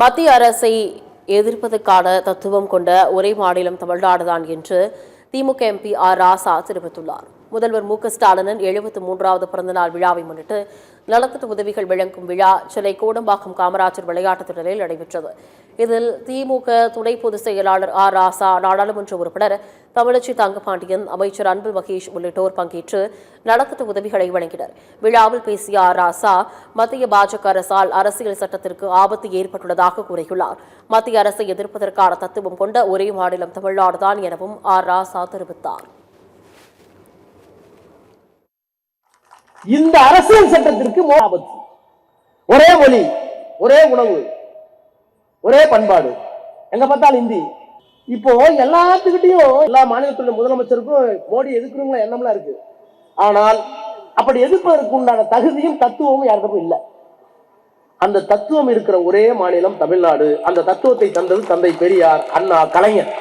மத்திய அரசை எதிர்ப்பதற்கான தத்துவம் கொண்ட ஒரே மாநிலம் தமிழ்நாடுதான் என்று திமுக எம்பி ஆர் ராசா தெரிவித்துள்ளார். முதல்வர் மு.க.ஸ்டாலினின் 73வது பிறந்தநாள் விழாவை முன்னிட்டு நலத்திட்ட உதவிகள் வழங்கும் விழா சென்னை கோடம்பாக்கம் காமராஜர் விளையாட்டுத் திடலில் நடைபெற்றது. இதில் திமுக துணை பொதுச் செயலாளர் ஆர் ராசா, நாடாளுமன்ற உறுப்பினர் தமிழச்சி தங்கபாண்டியன், அமைச்சர் அன்பில் மகேஷ் உள்ளிட்டோர் பங்கேற்று நலத்திட்ட உதவிகளை வழங்கினர். விழாவில் பேசிய ஆர் ராசா, மத்திய பாஜக அரசால் அரசியல் சட்டத்திற்கு ஆபத்து ஏற்பட்டுள்ளதாக கூறியுள்ளார். மத்திய அரசை எதிர்ப்பதற்கான தத்துவம் கொண்ட ஒரே மாநிலம் தமிழ்நாடுதான் எனவும் ஆர் ராசா தெரிவித்தார். இந்த அரசியல் சட்டத்திற்கு ஆபத்து. ஒரே மொழி, ஒரே உணவு, ஒரே பண்பாடு, எங்க பார்த்தாலும் ஹிந்தி. இப்போ எல்லாத்துக்கிட்டையும் எல்லா மாநிலத்துடைய முதலமைச்சருக்கும் மோடி எதிர்க்கிறவங்கள எண்ணம்லாம் இருக்கு. ஆனால் அப்படி எதிர்ப்பதற்கு உண்டான தகுதியும் தத்துவமும் யாருக்கும் இல்லை. அந்த தத்துவம் இருக்கிற ஒரே மாநிலம் தமிழ்நாடு. அந்த தத்துவத்தை தந்தது தந்தை பெரியார், அண்ணா, கலைஞர்.